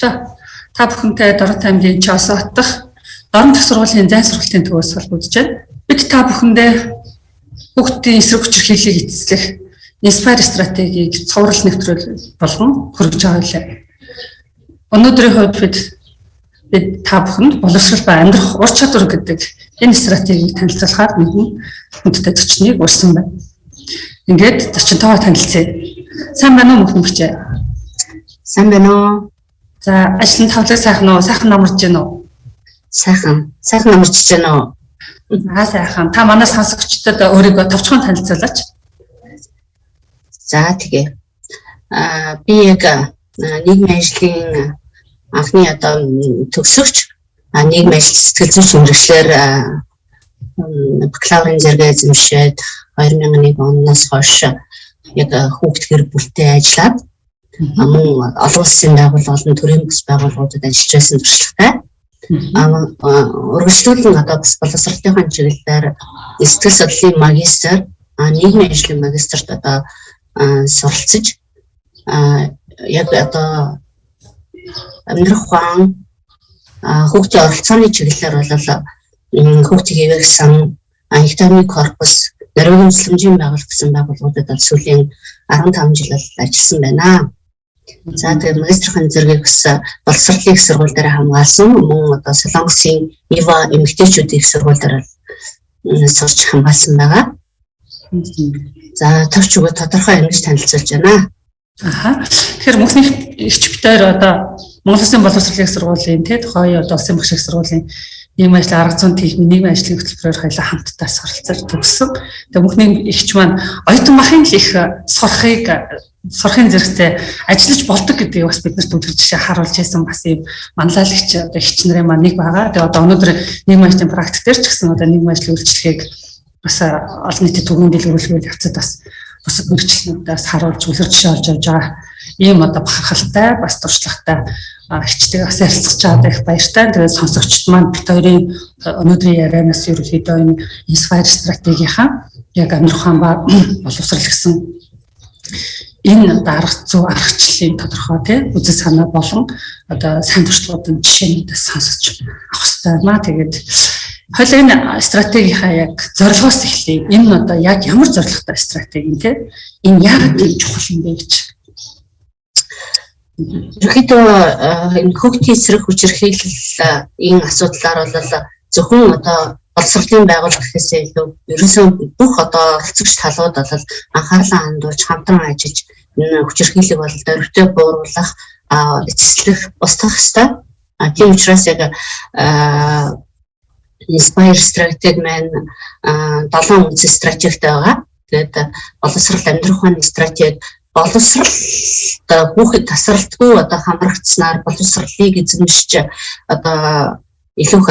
сонсогчдоо та бүхэнтэй Дорот аймгийн Чоос хотдох Дорн дэх сургуулийн зайн сургалтын төвөөс холбогдож байна. Бид та бүхэндээ хүүхдийн эсрэг хүчирхийллийг эцэслэх Inspire стратегийг цуврал нэвтрүүл болгон хүргэж байгаа юм. Өнөөдрийн хувьд бид та бүхэнд боловсрол ба амьдрах ур чадвар гэдэг энэ стратегийг танилцуулахаар нэгэн хүндтэй зочныг урьсан байна. Ингээд зочинтойгоо танилцъя. Сайн байна уу мөхмөгч? Сайн байна уу? За, ажлын тавлаг сайхан уу? Сайхан намарч байна уу? Сайхан намарч байна уу? Сайхан. Та манай сонсогчдод өөрийгөө товчхон танилцуулаач. За, тэгээ. Би яг нийгмийн ажлын анхны төгсөгч, нийгмийн ажил сэтгэл зүйн мэргэжлэр бакалаврын зэрэгээ эзэмшээд 2001 оноос хойш яг хүүхд гэр бүлтэй ажиллаад олон улсын байгууллага, олон төрийн бүс байгууллагуудад ажиллаж байсан туршлагатай. Урагшлуулан бас боловсролынхаа чиглэлээр сэтгэл судлалын магистр, нийгмийн ажлын магистрт суралцж яг амьдрах ухаан, хүүхдийн оролцооны чиглэлээр бол хүүхдийг эвэхсэн их төвний корпус, нарийн хөдөлмөрийн байгууллага гэсэн байгууллагуудад сүүлийн 15 жил ажилласан байна. За тэгээд магистрийн зэрэгийг бас боловсролын их сургууль дээр хамгаалсан. Мөн Солонгосын ИВА эмэгтэйчүүдийн их сургууль дээр сурч хамгаалсан байгаа. За товч өгөө тодорхой ингэж танилцуулж байна. Тэгэхээр мөнхний ихч битээр Монгол Улсын боловсролын их сургуулийн тухай улсын багш их сургуулийн нийгмийн ажлын арга зүйн техник нийгмийн ажлын хөтөлбөрөөр хоёулаа хамтдаа суралцаж төгссөн. Тэгээд мөнхний ихч маань оюутан махын их сурахын зэрэгцээ ажиллаж болдог гэдгийг бас биднэрт үлгэр жишээ харуулж байсан бас ийм манлайлагч ихч нарын маань нэг байгаа. Тэгээд өнөөдөр нийгмийн ажлын практик дээр ч гэсэн нийгмийн ажлын үйлчлэгийг бас олон нийтэд түгээн дэлгэрүүлэх явцад бас бусад мэргэжлүүдээс харуулж үлгэр жишээ олж явж байгаа. Ийм бахархалтай бас туршлагатай ихчтэйгээ бас ярилцж байгаа их баяртай. Тэгээд сонсогчд маань бит хоёрын өнөөдрийн ярианаас ерөнхийдөө энэ Inspire стратегийнхаа яг амьдрах ухаан ба боловсрол гэсэн энэ арга зүй аргачлалын тодорхой үзэл санаа болон сайн туршлагуудын жишээнүүдээс сонсож авах хэрэгтэй байна. Тэгээд хоёул энэ стратегийнхаа яг зорилгоос эхлэе. Энэ яг ямар зорилготой стратеги юм энэ яг тийм чухал юм бэ гэж. Ерөнхийдөө энэ хүүхдийн эсрэг хүчирхийлэл энэ асуудлаар бол зөвхөн боловсролын байгууллага гэхээсээ илүү ерөөсөө бүх оролцогч талууд бол анхаарлаа хандуулж хамтран ажиллаж энэ хүчирхийллийг бол дөрвтэй бууруулах, эцэслэх, устгах ёстой. Тийм учраас яг Inspire стратеги маань 7 үндэс стратегтэй байгаа. Тэгээд боловсрол амьдрах ухааны стратеги боловсрол хүүхэд тасралтгүй хамрагдсанаар боловсролыг эзэмшиж илүүх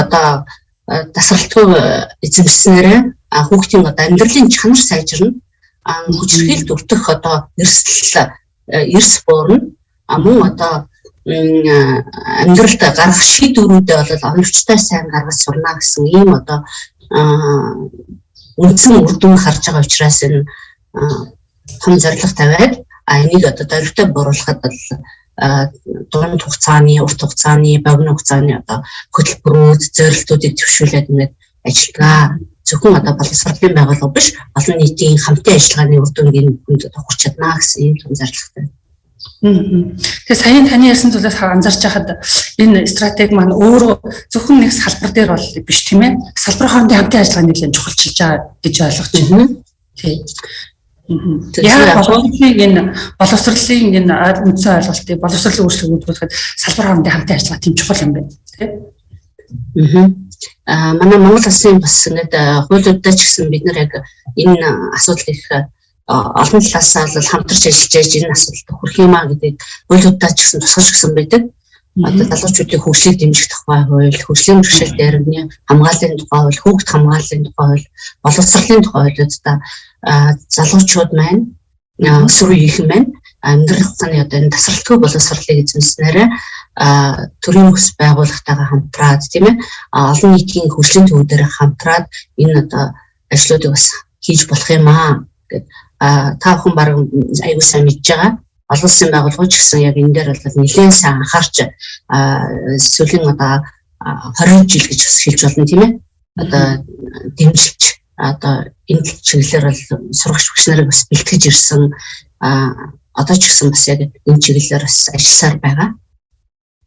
тасралтгүй эзэмшснээр хүүхдийн амьдралын чанар сайжирна. Хүчирхийлэлд өртөх эрс буурна. Мөн амьдралд гарах шийдвэрүүдээ бол оновчтой сайн гаргаж сурна гэсэн ийм үндсэн үр дүн харж байгаа учраас энэ том зорилго тавиад энийг дөрвтэй бууруулахад бол дунд хугацааны, урт хугацааны, богино хугацааны хөтөлбөрүүд, зорилтуудыг төвшүүлээд ингээд ажиллагаа. Зөвхөн боловсролын байгууллага биш, олон нийтийн хамтын ажиллагааны үр дүнгийн хүнд хүрч чадна гэсэн ийм том зорилготой. Тэгээ саяхан таны ярьсан зүйлээс анзаарч байхад энэ стратеги маань өөрөө зөвхөн нэг салбар дээр бол биш тийм ээ. Салбар хоорондын хамтын ажиллагаа нэлээд чухалчилж байгаа гэж ойлгож байна. Тийм. Яг боловсролын энэ үндсэн ойлголтыг боловсролын өөрчлөлт үүсгэхэд салбар хоорондын хамтын ажиллагаа тийм чухал юм байна. Тийм. Манай Монгол Улсын бас ингээд хуулиудаа ч гэсэн бид нар яг энэ асуудлыг олон талаас бол хамтарч ажиллаж энэ асуудалд хүрэх юмаа гэдэг хуулиудаа ч гэсэн тусгаж өгсөн байдаг. Залуучуудын хөгжлийг дэмжих тухай хууль, хөгжлийн бэрхшээл дээрний хамгааллын тухай хууль, хүүхд хамгааллын тухай хууль, боловсролын тухай хуулиудаа залуучууд маань өсвөр үеийнхэн маань амьдрах ухааны энэ тасралтгүй боловсролыг эзэмснээр төрийн бүс байгууллагатайгаа хамтраад тийм ээ олон нийтийн хөгжлийн төвүүдээр хамтраад энэ ажлуудыг бас хийж болох юм аа гэд та бүхэн баг аюул сайн мэдж байгаа. олон улсын байгууллагууд ч гэсэн яг энэ дээр бол нэлээд сайн анхаарч сүүлийн одоо 20 жил гэж бас хэлж болно тийм ээ. Одоо дэмжилж одоо энэ чиглэлээр бол сурагч багш нарыг бас бэлтгэж ирсэн. Одоо ч гэсэн бас яг энэ чиглэлээр бас ажилласаар байгаа.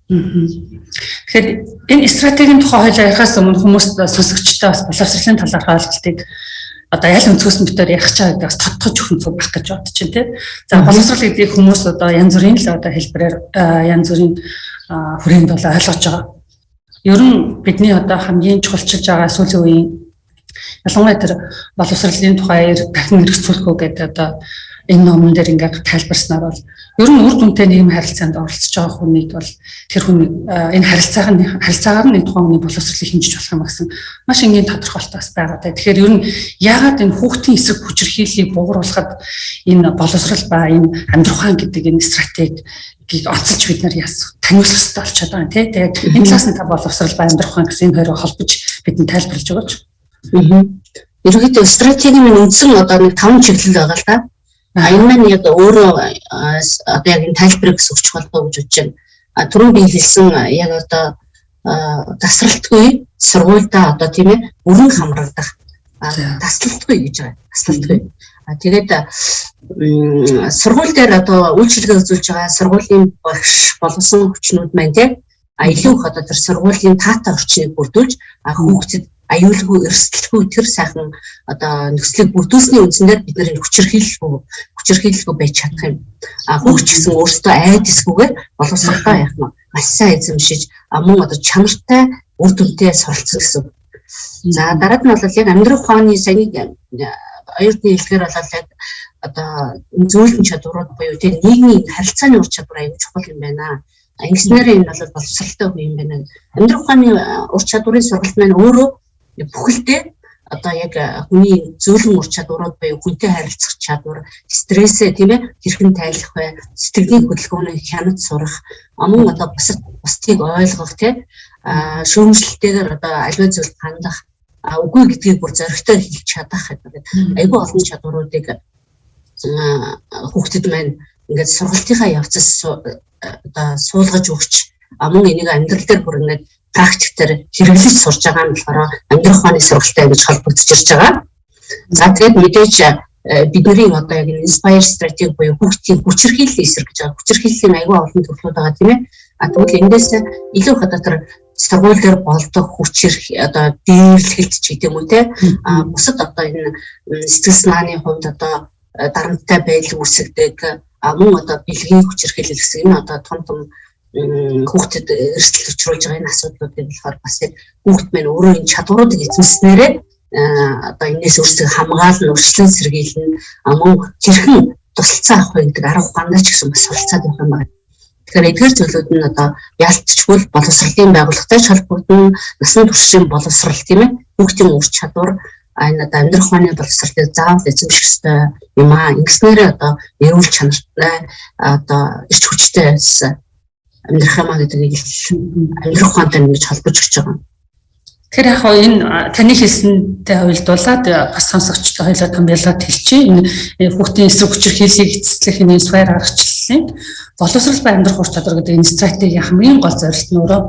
Тэгэхээр энэ стратегийн тухай хоёул ярихаас өмнө хүмүүс сонсогчтой бас боловсролын талаарх ойлголтыг одоо аль өнцгөөс нь битээр ярих чагаа гэдэгс тодтогч өгөх зүг байх гэж бодож байна тийм. За боловсрол гэдгийг хүмүүс одоо янз бүрийн л одоо хэлбэрээр янз бүрийн хүрээнд бол ойлгож байгаа. Ер нь бидний одоо хамгийн чухалчилж байгаа сүүлийн үеийн ялангуяа тэр боловсролын тухай дахин хэрэгжүүлэхүү гэдэг одоо энэ номон дээр ингээд тайлбарснаар бол ер нь үр дүнтэй нийгэм харилцаанд оролцож байгаа хүнийг бол тэр хүн энэ харилцаагаар нь тухайн хүний боловсролыг хэмжиж болох юм гэсэн маш энгийн тодорхойлолт бас байгаа. Тэгэхээр ер нь яагаад энэ хүүхдийн эсрэг хүчирхийллийг бууруулахад энэ боловсрол ба энэ амьдрах ухаан гэдэг энэ стратегийг онцолж бид нар таниулах хэрэгтэй болчиход байгаа тийм. Тэгээд энэ талаас нь та боловсрол ба амьдрах ухаан гэсэн энэ хоёроо холбож бидний тайлбарлаж өгөөч. Ерөнхийдөө стратегийн үндсэн одоо нэг 5 чиглэл байгаа л да. Энэ маань яг өөрөө одоо яг энэ тайлбарыг өгч болов гэж бодож байна. Түрүүн би хэлсэн яг одоо тасралтгүй сургуультай одоо тийм ээ өрн хамрагдах таслалтгүй гэж байгаа. Таслалтгүй. Тэгээд сургууль дээр одоо үйлчилгээ үзүүлж байгаа сургуулийн багш болсон хүчнүүд маань тийм илүү их одоо тэр сургуулийн таатай орчныг бүрдүүлж хүүхдэд аюулгүй эрсдэлгүй тэр сайхан одоо нөхцөлийг бүрдүүлсний үндсээр бид нар хүчирхийлэлгүй байж чадах юм. Хүүхд ч гэсэн өөртөө айдсгүйгээр боловсролтой явах нь маш сайн эзэмшиж мөн одоо чанартай үр дүнтэй суралцсан гэсэн. За дараад нь бол яг амьдрах ухааны саяны оюутны хэлгээр бол яг одоо зөөлөн чадварууд буюу тэр нийгмийн харилцааны ур чадвар аюул чухал юм байна. Ингэснээр энэ бол боловсролтой хүн юм байна. Амьдрах ухааны ур чадварын сургалт маань өөрөө бүхэлдээ одоо яг хүний зөөлөн ур чадварууд буюу хүнтэй харилцах чадвар, стрессээ тийм ээ хэрхэн тайлах вэ, сэтгэлийн хөдөлгөөнийг хянаж сурах, мөн одоо бусдыг ойлгох тийм шүүмжлэлтэйгээр одоо аливаа зүйлд хандах, үгүй гэдгийг бүр зоригтой хэлж чадах гэдэг айгүй олон чадваруудыг хүүхдэд маань ингээд сургалтынхаа явцас одоо суулгаж өгч мөн энийг амьдрал дээр бүр ингээд практиктээр хэрэглэж сурж байгаа нь болохоор амьдрах ухааны сургалтай гэж холбогдож ирж байгаа. За тэгээд мэдээж бидний одоо яг inspire стратеги буюу хүүхдийн хүчирхийлэл эсрэг гэж байгаа. Хүчирхийллийн аюул олон төрлүүд байгаа тийм ээ. Тэгвэл эндээс илүү их одоо тэр сургууль дээр болдог хүчирх одоо дээрлэхэлт ч гэдэг юм уу те. Бусад одоо энэ сэтгэл санааны хувьд одоо дарамттай байдал үүсгдэг мөн одоо бэлгийн хүчирхийлэл гэсэн энэ одоо том хүүхдэд эрсдэл учруулж байгаа энэ асуудлуудыг болохоор бас яг хүүхд маань өөрөө энэ чадваруудыг эзэмснээрээ одоо энэс өөрсдөө хамгаална, өршлөн сэргийлнэ, мөн хэрхэн тусалцаа авах вэ гэдэг арга ухаанаа ч гэсэн бас суралцаад байх юм байна. Тэгэхээр эдгээр зүйлүүд нь одоо ялцчгүй боловсролын байгууллагатай холбогдно, насны туршийн боловсрол тийм ээ, хүүхдийн ур чадвар энэ одоо амьдрах ухааны боловсролыг заавал эзэмших ёстой юм аа. Ингэснээр одоо эрүүл чанартай одоо эрч хүчтэй амьдрах юмаа гэдэг амьдрах ухаантай ингэж холбож өгч байгаа. Тэгэхээр яг энэ таны хэлсэнтэй хувьдуулаад бас сонсогчтой хоёулаа томьёолоод хэлчихье. Энэ хүүхдийн эсрэг хүчирхийллийг эцэслэх энэ сфер аргачлалын боловсрол ба амьдрах ур чадвар гэдэг энэ стратегийн хамгийн гол зорилт нь өөрөө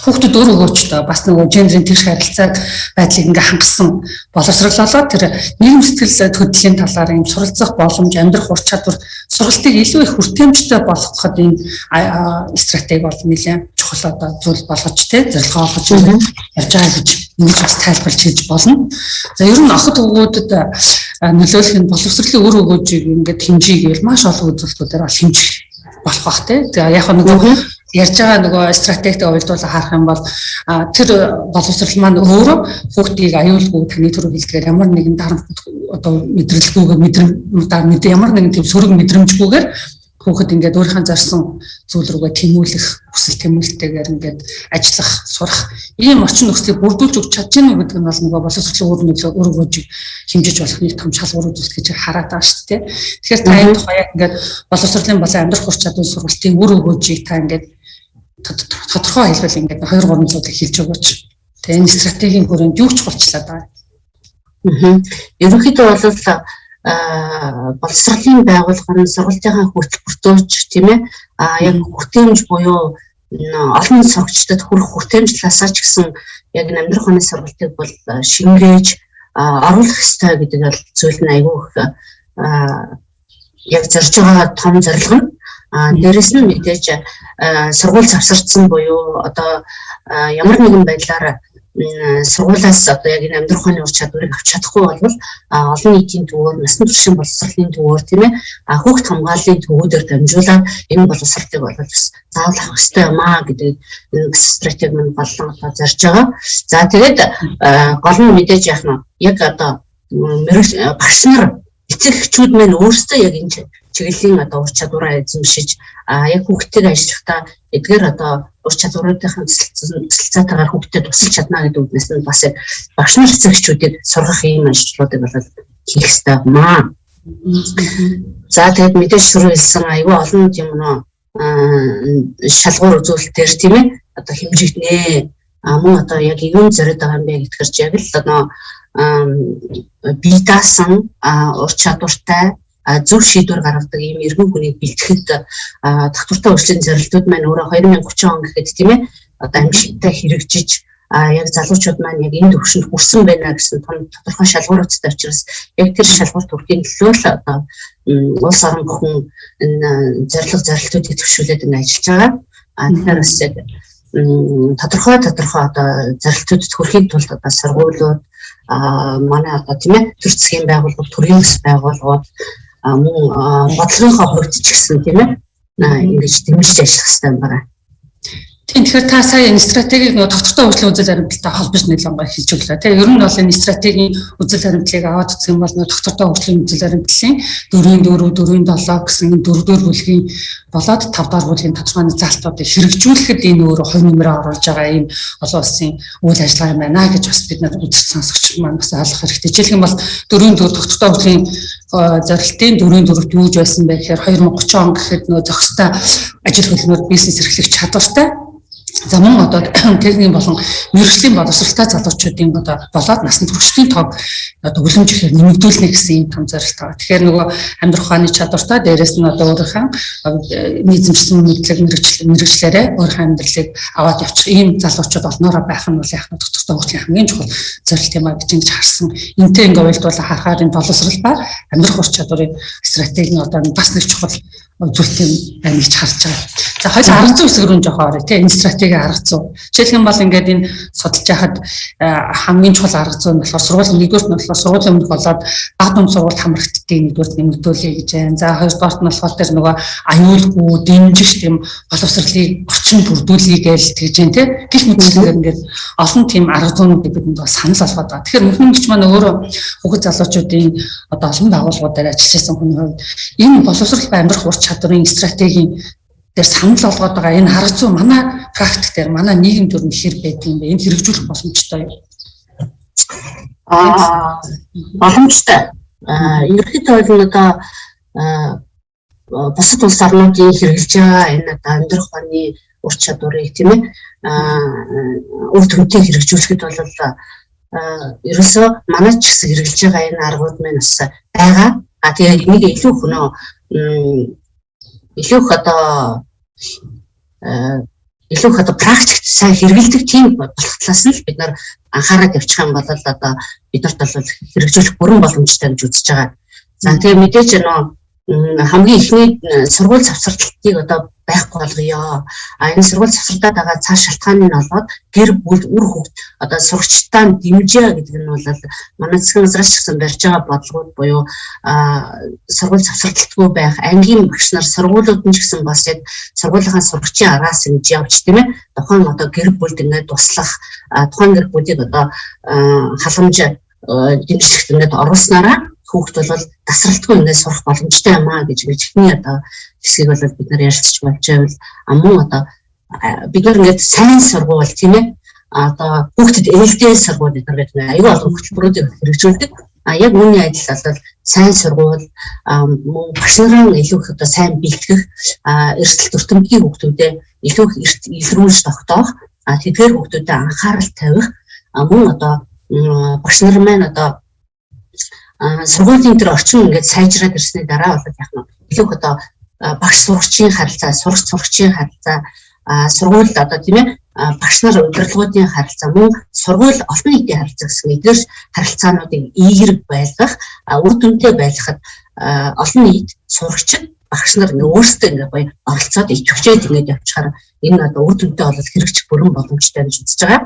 хүүхдүүд өөр өгөөчтэй бас нөгөө гендерийн тэгш харилцааг байдлыг ингээ хангасан боловсрол болоод тэр нийгэм сэтгэл хөдлөлийн талаар юм суралцах боломж амьдрах ур чадвар сургалтыг илүү их хүртээмжтэй болгоход энэ стратеги бол нэлээд чухал одоо зүйл болгож тэ зорилгоо олгож явж байгаа гэж ингэж бас тайлбарлаж хийж болно. За ер нь охид өвгүүдэд нөлөөлөх нь боловсролын өөр өгөөжийг ингээд хэмжээгээл маш олон үзүүлэлтүүдээр бол хэмжих болох бах тэ. За яг нөгөө ярьж байгаа нөгөө стратегтэй уялдуулаа харах юм бол тэр боловсрол маань өөрөө хүүхдийг аюулгүй таны түрүү хэлдгээр ямар нэгэн дарамт одоо мэдрэлгүйгээр ямар нэгэн тийм сөрөг мэдрэмжгүйгээр хүүхэд ингээд өөрийнхөө зорьсон зүйл рүүгээ тэмүүлэх хүсэл тэмүүлэлтэйгээр ингээд ажиллах, сурах ийм орчин нөхцөлийг бүрдүүлж өгч чадчихна гэдэг нь бол нөгөө боловсролын өөр өгөөжийг хэмжиж болох нэг том шалгуур үзүүлэлт гэж хараад байгаа шүү дээ. Тэгэхээр та энэ тухай яг ингээд боловсролын болон амьдрах ур чадварын сургалтын өөр өгөөжийг та ингээд тодорхой хэлбэл ингээд 2-3 зүйлийг хэлж өгөөч. Тэгээ энэ стратегийн хүрээнд юу ч болчлаа даа. Ерөнхийдөө бол боловсролын байгууллага нь сургалтынхаа хөтөлбөртөөч тийм ээ яг хүртээмж буюу олон сурагчдад хүрэх хүртээмж талаасаа ч гэсэн яг амьдрах оны сургалтыг бол шингээж оруулах ёстой гэдэг бол зүйл нь айгүй их яг зорж байгаа том зорилго нь. Дээрэс нь мэдээж сургууль завсардсан буюу одоо ямар нэгэн байдлаар сургуулиас одоо яг энэ амьдрах ухааны ур чадварыг авч чадахгүй бол олон нийтийн төвөөр насан туршийн боловсролын төвөөр тийм ээ хүүхд хамгааллын төвүүдээр дамжуулаад энэ боловсролыг бол бас заавал авах ёстой юм аа гэдэг энэ стратеги мань болон одоо зарж байгаа. За тэгээд гол нь мэдээж яах нь яг одоо багш нар эцэг эхчүүд маань өөрсдөө яг энэ чиглэлийн одоо ур чадвараа эзэмшиж яг хүүхдтэйг ажиллахдаа эдгээр одоо ур чадваруудын цэцэлцаатайгаар хүүхдэд тусалж чадна гэдэг үгнээс нь бас багш нар эцэг эхчүүдийг сургах ийм ажлуудыг бол хийх ёстой маа. За тэгээд мэдээж сурвалжсан аюул олон юм шалгуур үзүүлэлтээр тийм ээ одоо хэмжигднэ. Мөн одоо яг юун зориод байгаа юм бэ гэдгэрч яг л одоо бие даасан ур чадвартай зөв шийдвэр гаргадаг ийм эргэн хүнийг бэлтгэхэд татвартай үйлчлэлийн зорилтууд маань өөрөө 2030 он гэхэд тийм ээ одоо амжилттай хэрэгжиж яг залуучууд маань яг энэ төвшөнд хүрсэн байна гэсэн том тодорхой шалгууруудтай учраас яг тэр шалгуурт хүрэхийн төлөө л одоо улс орон бүхэн энэ зорилтуудыг төвшүүлээд ингэ ажиллаж байгаа. Тэгэхээр бас яг тодорхой одоо зорилтуудад хүрэхийн тулд одоо сургуулиуд манай одоо тийм ээ төр засгийн байгууллагууд, төрийн бас байгууллагууд мөн бодлогынхоо хувьд ч гэсэн тийм ээ ингэж дэмжиж ажиллах хэрэгтэй юм байна. Тэгэхээр та сая энэ стратегийг нөгөө тогтвортой үйлчлэлийн үзэл баримталтай холбож нэлээд хэлж өглөө. Тэгээ ер нь бол энэ стратегийн үзэл баримтлалыг аваад үзэх юм бол нөгөө тогтвортой үйлчлэлийн үзэл баримтлалын 4-4 4-7 гэсэн энэ 4-р бүлгийн болоод 5-р бүлгийн тодорхой заалтуудыг хэрэгжүүлэхэд энэ өөрөө хувь нэмрээ оруулж байгаа ийм олон улсын үйл ажиллагаа юм байна гэж бас бид нар үзэж сонсогч маань бас ойлгох хэрэгтэй. Жишээлх юм бол 4-4 тогтвортой үйлчлэлийн зорилтын 4-4-т юу ч байсан бэ гэхээр 2030 он гэхэд нөгөө зохистой ажил хөдөлмөр бизнес эрхлэх чадвартай за мөн одоо техникийн болон мэргэжлийн боловсролтой залуучуудын одоо болоод насны туршидын тоог одоо хөлөмж ихээр нэмэгдүүлнэ гэсэн юм том зорилт байгаа. Тэгэхээр нөгөө амьдрах ухааны чадвартай дээрээс нь одоо өөрийнхөө эзэмшсэн мэдлэг мэргэжлээрээ өөрийнхөө амьдралыг аваад явчих ийм залуучууд олноороо байх нь бол яг нь тогтвортой үйлчлэлийн хамгийн чухал зорилт юм а гэж ингэж харсан. Энтэй ингээ уялдуулаа харахаар энэ боловсрол ба амьдрах ур чадварын стратеги нь одоо бас нэг чухал зүйлтэй байна гэж харж байгаа. За хоёул арга зүй хэсэг рүү жоохоо орё тийм энэ стратеги арга зүй. Жишээлх юм бол ингээд энэ судалж яхад хамгийн чухал арга зүй нь болохоор сургуулийн нэгдүгürt нь болохоор сургуулийн өмнөх болоод баг дунд сургуульд хамрагдтыг нэгдүгürt нэмэгдүүлье гэж байна. За хоёрдугаарт нь болохоор тэр нөгөө аюулгүй дэмжих тийм боловсролыг орчин бүрдүүлье гэж тэгж байна тийм. Гэх мэтчлэгээр ингээд олон тийм арга зүйнуудыг бидэнд бас санал болгоод байгаа. Тэгэхээр мөхмөнгч маань өөрөө хүүхэд залуучуудын одоо олон байгууллагуудаар ажиллаж байсан хүний хувьд энэ боловсрол ба амьдрах ур чадварын стратегийн дээр санал болгоод байгаа энэ арга зүй манай практик дээр манай нийгэм төрөнд хэр байдаг юм бэ? Энэ хэрэгжүүлэх боломжтой юу? Боломжтой. Ерөнхийдөө бол одоо бусад улс орнуудын хэрэгжилж байгаа энэ одоо амьдрах ухааны ур чадварыг тийм ээ үр дүнтэй хэрэгжүүлэхэд бол ерөөсөө манай ч гэсэн хэрэгжилж байгаа энэ аргууд маань бас байгаа. Тэгээ энийг илүү одоо практикт сайн хэрэгэлдэг тийм болох талаас нь бид нар анхаарал тавьчих юм бол одоо биднэрт бол хэрэгжүүлэх бүрэн боломжтой гэж үзэж байгаа. За тэгээ мэдээж хамгийн ихний сургууль завсралтыг одоо байхгүй болгоё. Энэ сургууль завсардаад байгаа цааш шалтгааны нь болоод гэр бүл үр хөвгт одоо сурагчдаа дэмжээ гэдэг нь бол манай засгийн газраас ч гэсэн барьж байгаа бодлогууд буюу сургууль завсралтгүй байх, ангийн багш нар сургуулиуд нь ч гэсэн бас яг сургуулийнхаа сурагчийн араас ингэж явж тийм ээ тухайн одоо гэр бүлд ингээд туслах, тухайн гэр бүлийг одоо халамж дэмжлэгт ингээд оруулснараа хүүхд бол тасралтгүй ингээд сурах боломжтой юм аа гэж ихний одоо хэсгийг бол бид нар ярьж болж байвал мөн одоо бид нар ингээд сайн сургууль тийм ээ одоо хүүхдэд ээлжтэй сургууль бид нар гэдэг нь аюул олон хөтөлбөрүүдийг хэрэгжүүлдэг. Яг үүний адил бол сайн сургууль мөн багш нарын илүү их одоо сайн бэлтгэх эрсдэл төртөмгийн хүүхдүүдэд илүү их илрүүлж тогтоох тэдгээр хүүхдүүдэд анхаарал тавих мөн одоо багш нар маань одоо сургуулийн тэр орчин ингээд сайжраад ирсний дараа бол яг нь илүү одоо багш сурагчийн харилцаа, сурагчийн харилцаа, сургууль одоо тийм ээ багш нар удирдлагуудын харилцаа, мөн сургууль олон нийтийн харилцаа гэсэн эдгээр харилцаануудыг эерэг байлгах, үр дүнтэй байлгахад олон нийт сурагчид багш нар өөрсдөө ингээд гоё оролцоод ичвчээд ингээд явчихаар энэ одоо үр дүнтэй бол хэрэгжих бүрэн боломжтой гэж үзэж байгаа.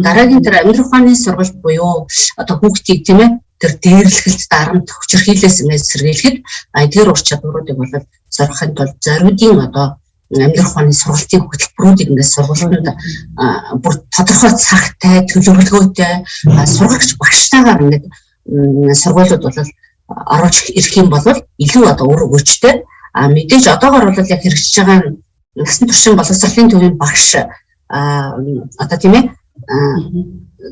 Дараагийн тэр амьдрах ухааны сургалт буюу одоо хүүхдийг тийм ээ тэр дээрлэхэлд дарамт хүчирхийлээс ингээд сэргийлэхэд эдгээр ур чадваруудыг бол зорихын тулд зориудын одоо амьдрах ухааны сургалтын хөтөлбөрүүдийг ингээд сургуулиуд бүр тодорхой цагтай, төлөвлөгөөтэй сургагч багштайгаар ингээд сургуулиуд бол оруулж ирэх юм бол илүү одоо үр өгөөжтэй. Мэдээж одоогоор бол яг хэрэгжиж байгаа насан туршийн боловсролын төвийн багш одоо тийм ээ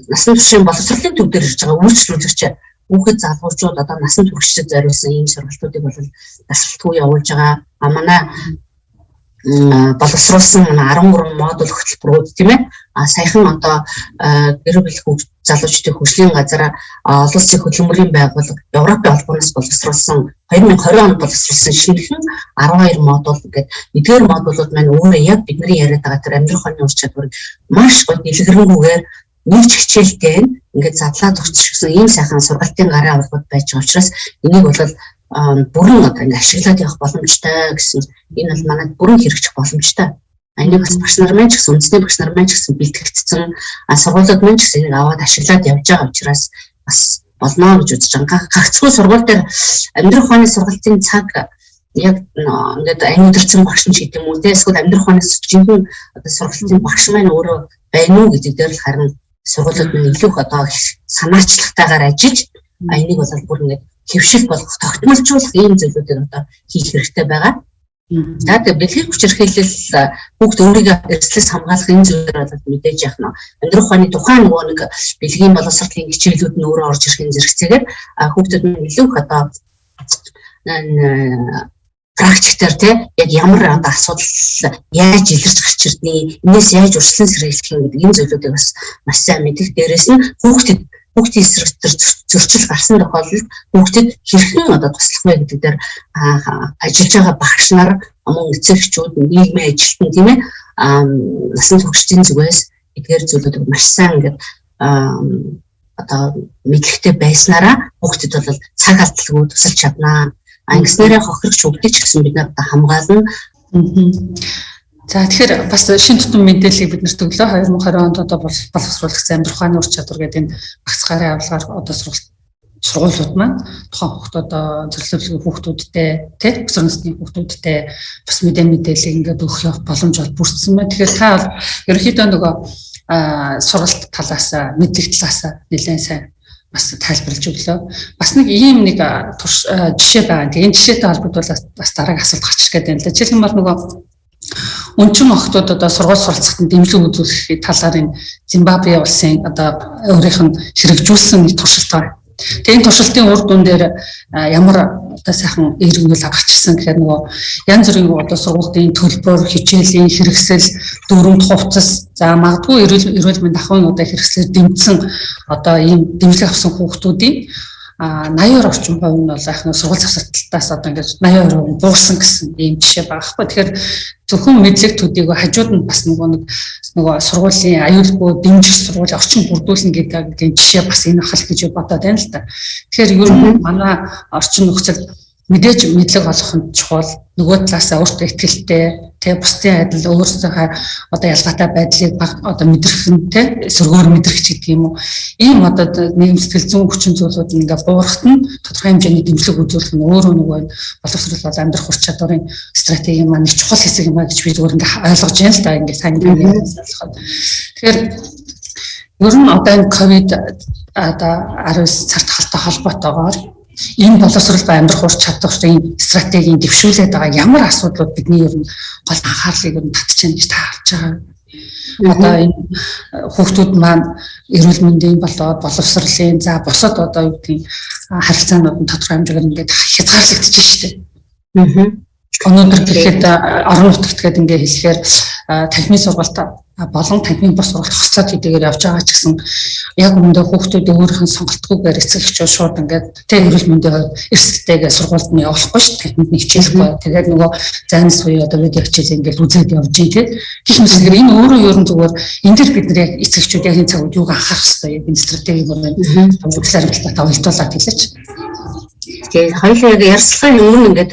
насан туршийн боловсролын төв дээр ирж байгаа үйлчлүүлэгч хүүхэд залуучууд одоо насан туршид зориулсан ийм сургалтуудыг бол дасгалтгүй явуулж байгаа. Манай боловсруулсан 13 модуль хөтөлбөрүүд тийм ээ саяхан одоо гэр бүл залуучдын хөгжлийн газар олон улсын хөдөлмөрийн байгууллага Европын холбооноос боловсруулсан 2020 онд боловсруулсан шинэхэн 12 модуль гэдэг эдгээр модулууд маань өөрөө яг бидний яриад байгаа тэр амьдрах ухааны ур чадварыг маш гоё дэлгэрэнгүйгээр нийлж хичээлтэй ингээд задлаад өгсөн ийм сайхан сургалтын гарын аврагууд байж байгаа учраас энийг бол бүрэн одоо ингээд ашиглаад явах боломжтой гэсэн энэ бол манайд бүрэн хэрэгжих боломжтой. Энийг бас багш нар маань ч гэсэн үндэсний багш нар маань ч гэсэн бэлтгэгдсэн сургуулиуд маань ч гэсэн энийг аваад ашиглаад явж байгаа учраас бас болно гэж үзэж байгаа. Гагцхүү сургууль дээр амьдрах ухааны сургалтын цаг яг ингээд ангидэрсэн багш нь ч гэдэг юм уу те эсвэл амьдрах ухааны жинхэнэ одоо сургалтын багш маань өөрөө байна уу гэдэг дээр л харин сургуулиуд нь илүү их одоо санаачлалтайгаар ажиллаж энийг бол бүр ингээд хэвшил болгох, тогтмолжуулах ийм зүйлүүдийг одоо хийх хэрэгтэй байгаа. За тэгээд бэлгийн хүчирхийлэл хүүхд өөрийгөө эрсдлээс хамгаалах энэ зүйлээр бол мэдээж яах нь амьдрах ухааны тухайн нөгөө нэг бэлгийн боловсролын хичээлүүд нь өөрөө орж ирэх зэрэгцээгээр хүүхдэд нь илүү их одоо практиктер те яг ямар одоо асуудал яаж илэрч гарч ирдний, энэс яаж урьдчилан сэргийлэх юм гэдэг энэ зүйлүүдийг бас маш сайн мэдэх. Дээрээс нь хүүхдийн эсрэг зөрчил гарсан тохиолдолд хүүхдэд хэрхэн одоо туслах вэ гэдэг дээр ажиллаж байгаа багш нар мөн эцэгчүүд нийгмийн ажилтан тийм ээ насан туршидын зүгээс эдгээр зүйлүүдийг маш сайн ингээд одоо мэдлэгтэй байснараа хүүхдэд бол цаг алдалгүй тусалж чаднаа. Ангиснараа хохирогч хүүхдийг ч гэсэн бид надад хамгаална. За тэгэхээр бас шин тутам мэдээллийг бид нарт өглөө 2020 онд одоо боловсруулагч амьдрах ухааны ур чадвар гэдэг энэ багц гарын авлагаар одоо сургуулиуд маань тухайн хүүхдүүд зөвлөлтийн хүүхдүүдтэй тий өсвөр насны хүүхдүүдтэй бас мэдээлэл ингээд өгөх боломж бол бүрдсэн байна. Тэгэхээр та бол ерөнхийдөө нөгөө сургалт талаас мэдлэг талаас нэлээд сайн бас тайлбарлаж өглөө. Бас нэг ийм нэг жишээ байгаа. Тэгээ энэ жишээтэй холбогдуулаад бас дараагийн асуулт гарч ирэх гэдэг юм л да. Жишээлбэл бол нөгөө өнчин охтууд одоо сургууль суралцахад дэмжлэг үзүүлэх талаар энэ Зимбабве улсын одоо өөрийнх нь хэрэгжүүлсэн туршилт байна. Тэгээ энэ туршилтын үр дүн дээр ямар одоо сайхан эргэнүүл гарч ирсэн гэхээр нөгөө янз бүрийн одоо сургуулийн төлбөр, хичээлийн хэрэгсэл, дүрмд хувцас, за магадгүй эрүүл мэндийн ахуйн одоо хэрэгслээр дэмжсэн одоо ийм дэмжлэг авсан хүүхдүүдийн 80% орчим хувь нь бол яах нь сургууль засварталтаас одоо ингээд 82% буурсан гэсэн ийм жишээ байгаа хгүй. Тэгэхээр зөвхөн мэдлэг төдийгүй хажууд нь бас нөгөө сургуулийн аюулгүй дэмжих сургууль орчин бүрдүүлнэ гэдэг жишээ бас энэ ахал гэж бодоод байна л да. Тэгэхээр ер нь манай орчин нөхцөл мэдээж мэдлэг олох нь чухал, нөгөө талаасаа өөртөө ихтгэлтэй, тэгээ бусдын адил өөрсдийнхээ одоо ялгаатай байдлыг одоо мэдрэх нь тэ сөргөөр мэдрэх ч гэдэг юм уу. Ийм одоо нийгэм сэтгэл зүйн хүчин зүйлүүд нь ингээ буурахт нь тодорхой хэмжээний дэмжлэг үзүүлэх нь өөрөө нөгөө боловсрол бол амьдрах ур чадварын стратеги маань чухал хэсэг юм а гэж би зүгээр ингээ ойлгож байна л да. Ингээ сайн ойлгоход. Тэгэхээр ер нь одоо энэ ковид одоо 19 царт халтай холбоотойгоор энэ боловсрол ба амьдрах ур чадварын стратегийн дэвшүүлээд байгаа ямар асуудлууд бидний ер нь гол анхаарлыг нь татж байна гэж та харж байгаа. Одоо энэ хүүхдүүд маань эрүүл мэндийн боловсролын за бусад одоо юу гэдгийг харилцаанууд нь тодорхой хэмжээгээр ингээд хязгаарлагдчихж штеп. Өнөөдөр гэхэд орон нутагт гэдэг ингээ хэлэхээр танхимын сургалт болон танхимын бус сургалт хоцроод хэдийгээр явж байгаа ч гэсэн яг өмнөдөө хүүхдүүд өөрийнх нь сонголтгүйгээр эцэг эхчүүд шууд ингээд эрүүл мэндийн эрсдэлтэйгээ сургуульд нь явуулахгүй шүү дээ. Танхимд хичээлгүй. Тэгээд нөгөө зайнс буюу одоо видео хичээл ингээд үзээд явж ий тээ. Гэх мэтлэгээр энэ өөрөө ер нь зүгээр энэ дэр бид нар яг эцэг эхчүүд яг энэ цагууд юуг анхаарах хэрэгтэй энэ стратеги бүрэн үзэл баримталтаа ойлтуулаад хэлээч. Тэгээд хоёулаа яг ярьцлагын өмнө ингээд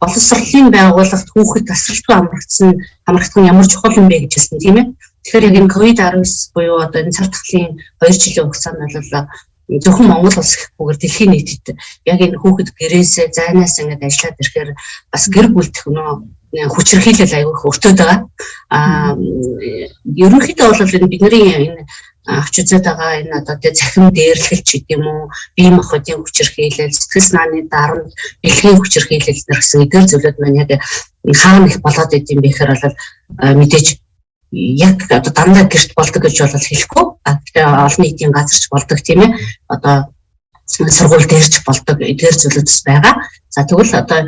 боловсролын байгууллагт хүүхэд тасралтгүй амрагдах нь ямар чухал юм бэ гэж хэлсэн тийм ээ. Тэгэхээр яг энэ COVID-19 буюу одоо энэ цар тахлын 2 жилийн хугацаанд бол зөвхөн Монгол улс гэхгүйгээр дэлхийн нийтэд яг энэ хүүхэд гэрээсээ зайнаас ингээд ажиллаад ирэхээр бас гэр бүлдэх нөө хүчирхийлэл аягүй их өртөөд байгаа. Ерөнхийдөө бол энэ бидний энэ авч үзээд байгаа энэ одоо тэ захим дээрлэлч гэдэг юм уу, бие махбодын хүчирхийлэл, сэтгэл санааны дарамт, бэлгийн хүчирхийлэл гэсэн эдгээр зүйлүүд маань яг хаана их болоод идэм бэ гэхээр бол мэдээж яг одоо дандаа гэрт болдог гэж бол хэлэхгүй. Тэгээ олон нийтийн газарч болдог тийм ээ. Одоо сургууль дээрч болдог эдгээр зүйлүүдс байгаа. За тэгвэл одоо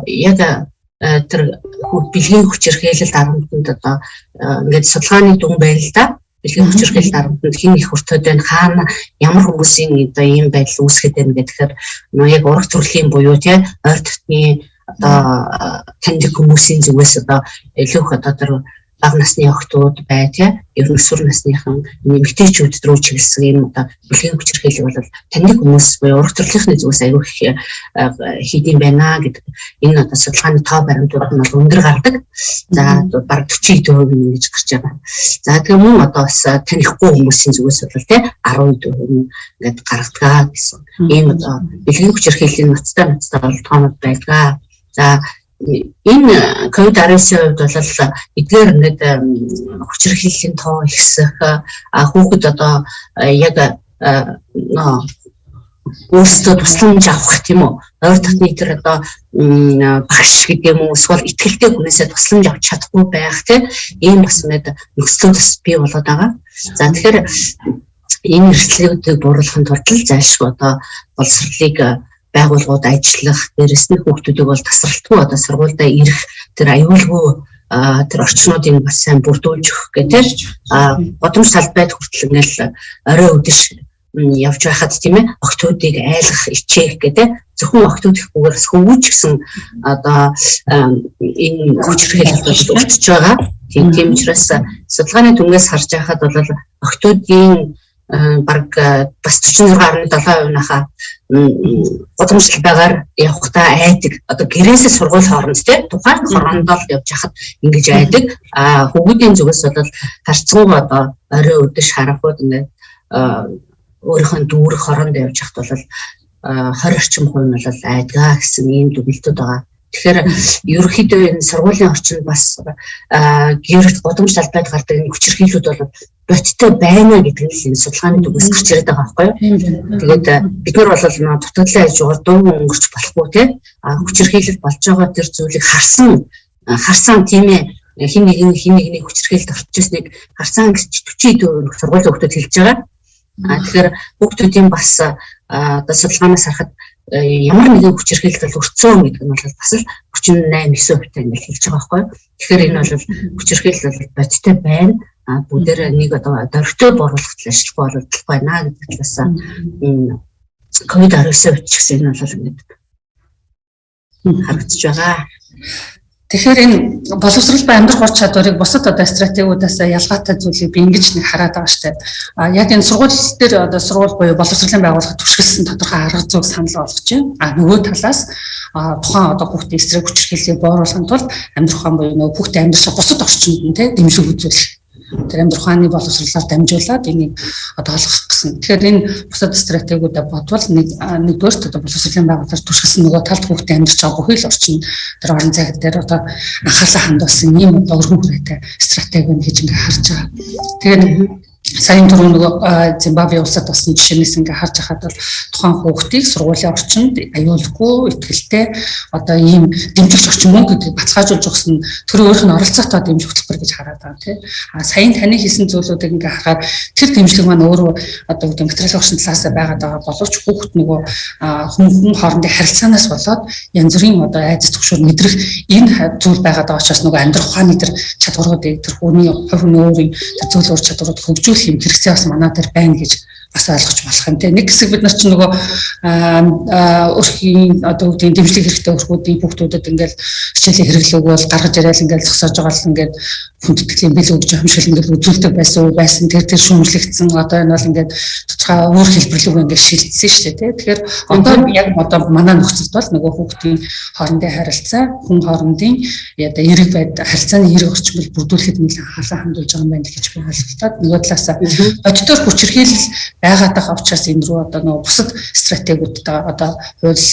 яг тэр бэлгийн хүчирхийлэл дарамтанд одоо ингээд судалгааны дүн байна л да. Бэлгийн хүчирхийлэл дарамтанд хэн их өртөөд байна, хаана ямар хүмүүсийн одоо ийм байдал үүсгээд байна гэхээр яг ураг төрлийн буюу тий ойр дотны одоо таньдаг хүмүүсийн зүгээс одоо илүү их одоо тэр бага насны охтууд бай тий ер нь өсвөр насныхан эмэгтэйчүүд рүү чиглэсэн юм одоо бэлгийн хүчирхийлэл бол таньдаг хүмүүс буюу ураг төрлийнхний зүгээс аюул их хийдэм байна гэдэг энэ одоо судалгааны тоо баримтууд нь бол өндөр гардаг. За бараг 40% гэж гарч байгаа. За тэгээ мөн одоо бас танихгүй хүмүүсийн зүгээс бол тий 10% ингээд гаргадаг гэсэн. Ийм одоо бэлгийн хүчирхийллийн ноцтой бол тоонууд байдаг. За энэ COVID-19 хувьд бол эдгээр ингээд хүчирхийллийн тоо ихсэх хүүхэд одоо яг өөрсдөө тусламж авах тийм үү ойр дотны тэр одоо багш гэдэг юм уу эсвэл итгэлтэй хүнээсээ тусламж авч чадахгүй байх тийм ийм бас мэд нөхцөл бас бий болоод байгаа. За тэгэхээр энэ эрсдлүүдийг бууруулахын тулд зайлшгүй одоо боловсролыг байгууллагууд ажиллах, дээрэс нь хүүхдүүдийг бол тасралтгүй одоо сургуультай ирэх тэр аюулгүй тэр орчнуудыг бас сайн бүрдүүлж өгөх гэдэг. Годамж талбайд хүртэл ингээл орой өдөш явж байхад тийм ээ охтуудыг айлгах, ичээх гэдэг. Зөвхөн охтууд ихгүйгээр хөвгүүч гэсэн одоо энэ хүчирхийлэл боловсруулж байгаа. Тийм учраас судалгааны дүнгээс харж байхад бол охтуудын бараг бас 46.7% нахаа годамж талбайгаар явахдаа айдаг. Одоо гэрээсээ сургууль хооронд тийм тухайн хорондоо явж хахад ингэж айдаг. Хүүхдийн зүгээс бол харцгүй одоо орой өдөш харахууд ингээд өөрийнхөө дүүрэх хоронд явж хахад бол 20 орчим хувь нь бол айдгаа гэсэн ийм дүгнэлтүүд байгаа. Тэгэхээр ерөнхийдөө энэ сургуулийн орчинд бас гэрэлт годамж талбайд гардаг энэ хүчирхийлэлүүд бол боттой байна гэдэг нь энэ судалгааны дүгнээс гарч ирээд байгаа байхгүй юу. Тэгээд бид нар бол дутагдлаа хийж байгаа дуу өнгөрч болохгүй тийм хүчирхийлэл болж байгаа тэр зүйлийг харсан тийм ээ хин нэгний хүчирхийлэлд орж ирснийг харсан гэж 40% сургуулийн хүүхдүүд хэлж байгаа. Тэгэхээр хүүхдүүдийн бас одоо судалгаанаас харахад ямар нэгэн хүчирхийлэл бол өрцөө гэдэг нь бол бас л 38-9% гэж хэлж байгаа байхгүй юу. Тэгэхээр энэ бол хүчирхийлэл бол бодиттой байна. Бүгдээр нэг одоо дөрвтэй боруулахад ажиллахгүй болдог байна гэдэг талаас энэ COVID-19 ч гэсэн энэ бол ингээд харагдаж байгаа. Тэгэхээр энэ боловсрол ба амьдрах ур чадварыг бусад одоо стратегиудаас ялгаатай зүйлийг би ингэж нэг хараад байгаа штэ. Яг энэ сургууль дээр одоо сургууль буюу боловсролын байгууллага түшгэлсэн тодорхой арга зүйг санал болгож байна. Нөгөө талаас тухайн одоо хүүхдийн эсрэг хүчирхийллийг бууруулахын тулд амьдрах ухаан буюу нөгөө хүүхдийн амьдрах бусад орчинд нь тийм дэмжиг үзүүлэх. Тэр амьдрах ухааны боловсролоор дамжуулаад энийг одоо олгох гэсэн. Тэгэхээр энэ бусад стратегиудаа бодвол нэгдүгээр одоо боловсролын байгууллагаар түшгэлсэн нөгөө талд хүүхдийн амьдарч байгаа бүхий л орчин тэр орон зайг дээр одоо анхаарлаа хандуулсан ийм одоо өргөн хүрээтэй стратеги гэж ингээ харж байгаа. Тэгээд саяны түрүү нөгөө Зимбабве улсад басны жишээнээс ингээ харж байхад тухайн хүүхдийг сургуулийн орчинд аюулгүй итгэлтэй одоо ийм дэмжигч орчин мөн гэдгийг баталгаажуулж өгсөн тэр өөрх нь оролцоотой дэмжих хөтөлбөр гэж хараад байгаа тийм. Саяны таны хийсэн зүйлүүдийг ингээ харахаар тэр дэмжлэг маань өөрөө одоо гэдэг материалын орчин талаас байгаад байгаа боловч хүүхд нөгөө хүн хоорондын харилцаанаас болоод янз бүрийн одоо айдас төгшөр мэдрэх энэ зүйл байгаад байгаа учраас нөгөө амьдрах ухааны тэр чадваруудыг тэр хүний өөрийн тэр зүйл ур чадварууд хөгжүүлэх юм хэрэгцээ бас манай дээр байна гэж бас ойлгож болох юм тийм. Нэг хэсэг бид нар ч нөгөө өрхийн одоо үүдийн дэмжлэг хэрэгтэй өрхүүдийн хүүхдүүдэд ингээл хичээлийн хэрэглээгүүл гаргаж яриад ингээл зогсоож байгаа л ингээд хүндэтгэлийн бэл өгж хамшил ингээл үзүүлдэг байсан тэр шүүмжлэгдсэн одоо энэ бол ингээд тодорхой өөр хэлбэрлэг ингээд шилжсэн шүү дээ тийм. Тэгэхээр одоо яг одоо манай нөхцөлд бол нөгөө хүүхдийн хоорондын харилцаа хүн хоорондын одоо эрэг харилцааны эрэг орчмыг бүрдүүлэхэд нэлээд анхаарлаа хандуулж байгаа юм байна гэж би ойлголтоод нөгөө талаас бодитоор хүчирхийлэл байгаад байгаа учраас энэ рүү одоо нөгөө бусад стратегиудтай одоо хууль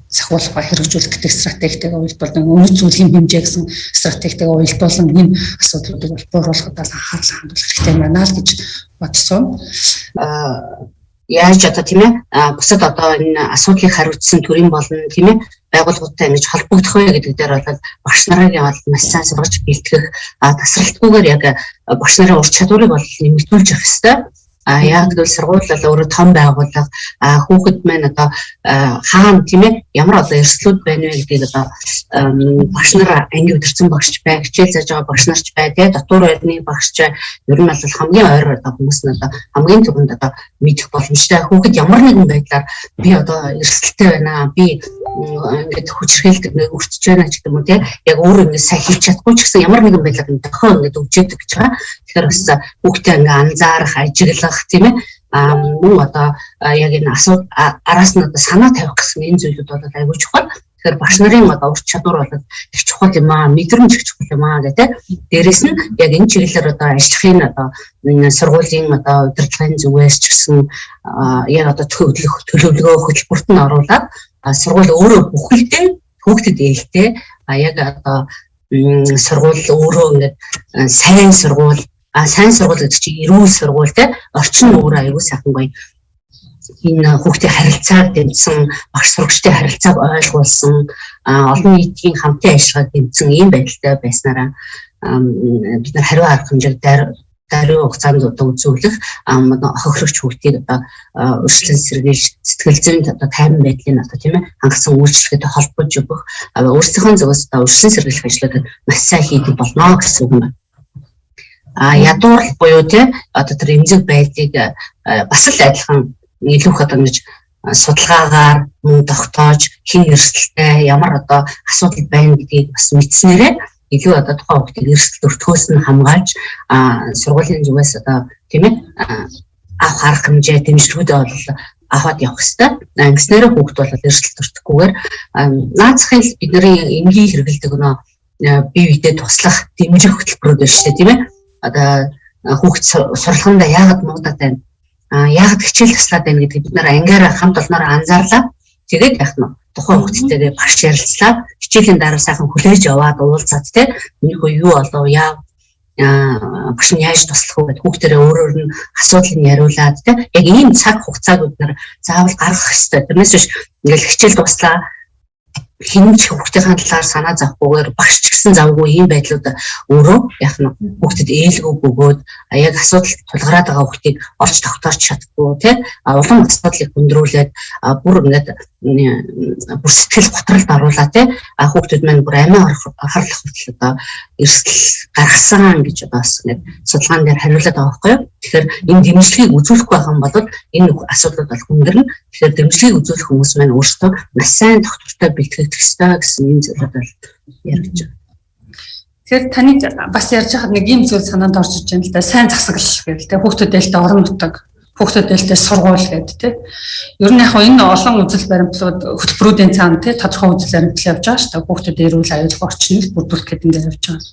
сахиулах ба хэрэгжүүлэх гэдэг стратегитэйгээ уялдуулан үнэт зүйлийн хэмжээ гэсэн стратегитэйгээ уялдуулан энэ асуудлуудыг бол бууруулахад анхаарлаа хандуулах хэрэгтэй байна л гэж бодсон. Яаж одоо тийм ээ бусад одоо энэ асуудлыг хариуцсан төрийн болон тийм ээ байгууллагуудтай ингэж холбогдох вэ гэдэг дээр бол багш нарын бол маш сайн сургаж бэлтгэх тасралтгүйгээр яг багш нарын ур чадварыг бол нэмэгдүүлж явах хэрэгтэй. Яг л сургууль бол өөрөө том байгууллага хүүхэд маань одоо хаана тийм ээ ямар одоо эрсдлүүд байна вэ гэдгийг одоо багш нар анги өдөрцөн багш бай, хичээл зааж байгаа багш нарч бай, тэгээ дотор байрны багш ер нь бол хамгийн ойр одоо хүмүүс нь одоо хамгийн түрүүнд одоо мэдэх боломжтой хүүхэд ямар нэгэн байдлаар би одоо эрсдэлтэй байна, би ингээд хүчрхийлдэг нэг өртөж байна ч гэдэг юм уу тийм яг өөрөө ингээд сайн хийж чадахгүй ч гэсэн ямар нэгэн байдлаар тохио ингээд өгчээдэг гэж байгаа. Тэгэхээр бас хүүхдээ ингээд анзаарах, ажиглах тийм ээ мөн одоо яг энэ асуудал араас нь одоо санаа тавих гэсэн энэ зүйлүүд бол аягүй чухал. Тэгэхээр багш нарын одоо ур чадвар бол их чухал юм аа, мэдрэмж их чухал юм аа гэдэг. Дээрээс нь яг энэ чиглэлээр одоо ажиллахын одоо сургуулийн одоо удирдлагын зүгээс ч гэсэн яг одоо төлөвлөгөө хөтөлбөрт нь оруулаад сургууль өөрөө бүхэлдээ хүүхдэд ээлтэй яг одоо сургууль өөрөө ингээд сайн сургууль гэдэг чинь эрүүл сургууль те орчин өөрөө аягүй сайхан гоё энэ хүүхдийн харилцааг дэмжсэн багш сурагчтай харилцааг ойлгуулсан олон нийтийн хамтын ажиллагааг дэмжсэн ийм байдалтай байснараа бид нар хариу арга хэмжээг даруй хугацаанд одоо үзүүлэх хохирогч хүүхдийг одоо өршлөн сэргийлж сэтгэл зүйн одоо тайван байдлыг одоо тийм ээ хангасан үйлчлэгээтэй холбож өгөх өөрсдийнхөө зүгээс одоо өршлөн сэргийлэх ажлыг маш сайн хийдэг болно гэсэн үг юм. Ядуурл буюу тийм одоо тэр эмзэг байдлыг бас л адилхан илүү их одоо ингэж судалгаагаар мөн тогтоож хэн эрсдэлтэй ямар одоо асуудал байна гэдгийг бас мэдснээрээ илүү одоо тухайн хүүхдийн эрсдэл өртгөөс нь хамгаалж сургуулийн зүгээс одоо тийм ээ авах арга хэмжээ дэмжлэгүүдээ бол аваад явах хэрэгтэй. Ингэснээр хүүхд бол эрсдэл өртөхгүйгээр наацхан бидний энгийн хэрэгэлдэг нөө бие биедээ туслах дэмжих хөтөлбөрүүд байна шүү дээ тийм ээ. Одоо хүүхд сурлаганда яагаад муудаад байна? Яагаад хичээл таслаад байна гэдгийг бид нар ангиараа хамт олноор анзаарлаа. Тэгээд яг нь тухайн хүүхдтэйгээ багш ярилцлаа. Хичээлийн дараа сайхан хүлээж аваад уулзаад те минийхөө юу болов яа багш нь яаж туслах вэ? Хүүхдэрээ өөрөөр нь асуудлыг яриулаад те яг ийм цаг хугацааг бид нар заавал гаргах хэрэгтэй. Тэрнээс биш ингээл хичээл дуслаа хинч хүүхдийн талаар санаа зовхгүйгээр багш ч гэсэн завгүй ийм байдлууд өөрөө яг нь хүүхдэд ээлгүй бөгөөд яг асуудал тулгараад байгаа хүүхдийг олж тогтоож чадахгүй тийм улам асуудлыг хөндрүүлээд бүр ингээд бүр сэтгэл готролд оруулаа тийм хүүхдүүд маань бүр амиа харлах хөтөл одоо эрсдэл гаргасан гэж одоо бас ингээд судалгаан дээр хариулаад байгаа байхгүй юу. Тэгэхээр энэ дэмжлэгийг үзүүлэх байх юм бол энэ асуудлууд бол хүндэрнэ. Тэгэхээр дэмжлэгийг үзүүлэх хүмүүс маань өөрсдөө маш сайн тогтвортой бэлтгэх хэрэгтэй гэсэн юм зүйлүүд бол яригч байна. Тэгэхээр таны бас ярьж байхад нэг юм зүйл санаанд орж иж байна л да. Сайн засаглал гэдэг те хүүхдүүдэлтэй орон нутаг, хүүхдүүдэлтэй сургууль гэдэг те. Ер нь яг энэ олон үзэл баримтлууд хөтөлбөрүүдийн цаана те тодорхой үзэл баримтлал явж байгаа шүү дээ. Хүүхдүүд эрүүл аюулгүй орчныг бүрдүүлэх гэдэг ингээд явж байгаа.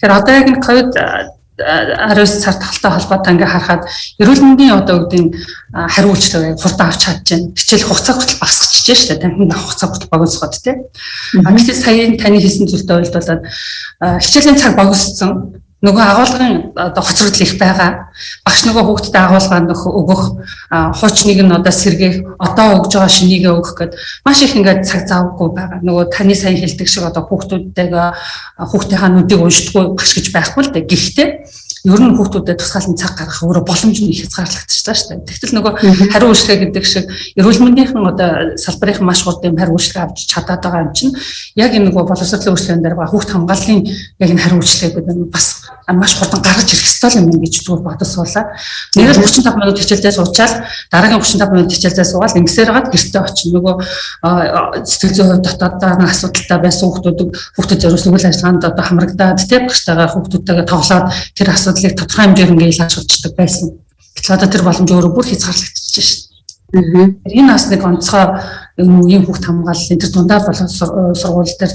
Тэгэхээр одоо яг энэ ковид 19 сар тахалтай холбоотой ингээ харахад эрүүл мэндийн одоо үгдийн хариу үйлчлэгийг хурдан авч чадж байна. Хичээл хугацаа хүртэл багасчихж байна шүү дээ. Танхимд хугацаа хүртэл богиносгоод тий. Гэхдээ сая таны хийсэн зүйлтэй уялдуулаад хичээлийн цаг богиноссон. нөгөө агуулгын одоо хоцрогдол их байгаа. Багш нөгөө хүүхдэд агуулгаанд өгөх хуучныг нь одоо сэргээх, одоо өгж байгаа шинийгээ өгөх гэд маш их ингээд цаг завгүй байгаа. Нөгөө таны сайн хэлдэг шиг одоо хүүхдийнхаа нүдийг уншдаггүй багш гэж байхгүй л дээ. Гэхдээ ер нь хүүхдүүдэд тусгаалan цаг гаргах өөрөө боломж нь их хязгаарлагдчихлаа шүү дээ. Тэгтэл нөгөө хариу үйлчлэг гэдэг шиг эрүүл мэндийнхэн одоо салбарын маш хурдан хариу үйлчлэг авч чадаад байгаа юм чинь яг энэ нөгөө боловсролын үйлчлэгэн дээр ба хүүхд хамгааллын яг энэ хариу үйлчлэг гэдэг нь бас маш хурдан гаргаж ирэх ёстой юм гэж зүгээр бодосуулаа. Нэг л 35 минут хичээлдээ суучаал дараагийн 35 минут хичээлдээ суугаад ингэсээр гад гэртээ очих нөгөө сэтгэл зүйн хувьд дотоодоо асуудалтай байсан хүүхдүүд зориулсан үйл ажиллагаанд одоо хамрагдаад тэ багштайгаа хүүхдүүдтэйгээ тоглоод тэр асуудлыг тодорхой хэмжээр ингээд илгааж удирдах байсан. Гэтэл одоо тэр боломж өөрөө бүр хязгаарлагдчихж байна. Энэ бас нэг онцгой үеийн хүүхд хамгааллын тэр дундаа сургууль дээр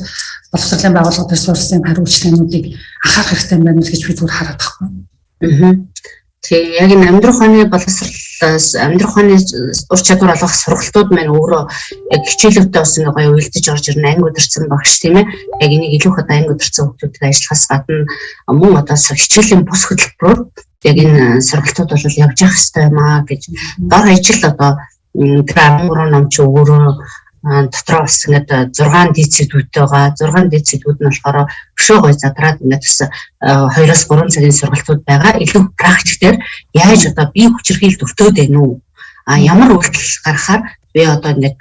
боловсролын байгууллага дээр суурсан хариу үйлчлэгнүүдийг анхаарах хэрэгтэй байна гэж би зүгээр хараад байна. Тэгээ яг энэ амьдрах ухааны боловсролоос амьдрах ухааны ур чадвар олгох сургалтууд маань өөрөө яг хичээлүүдтэй бас нэг гоё уйлдэж орж ирнэ анги удирцсан багш тийм ээ. Яг энийг илүү их одоо анги удирцсан хүмүүстэй ажиллахаас гадна мөн одоо хичээлийн бус хөтөлбөрөөр яг энэ сургалтууд бол явж явах хэрэгтэй юм аа гэж дор хаяжл одоо тэр 13 ном ч өөрөө дотроо бас ингээд 6 дээцэдүүдтэй байгаа. 6 дээцэдүүд нь болохоор өшөө гой задраад ингээд бас 2-3 цагийн сургалтууд байгаа. Илүү практик дээр яаж одоо бие хүчирхийлэлд өвтөөд байна уу? Ямар үйлдэл гаргахаар би одоо ингээд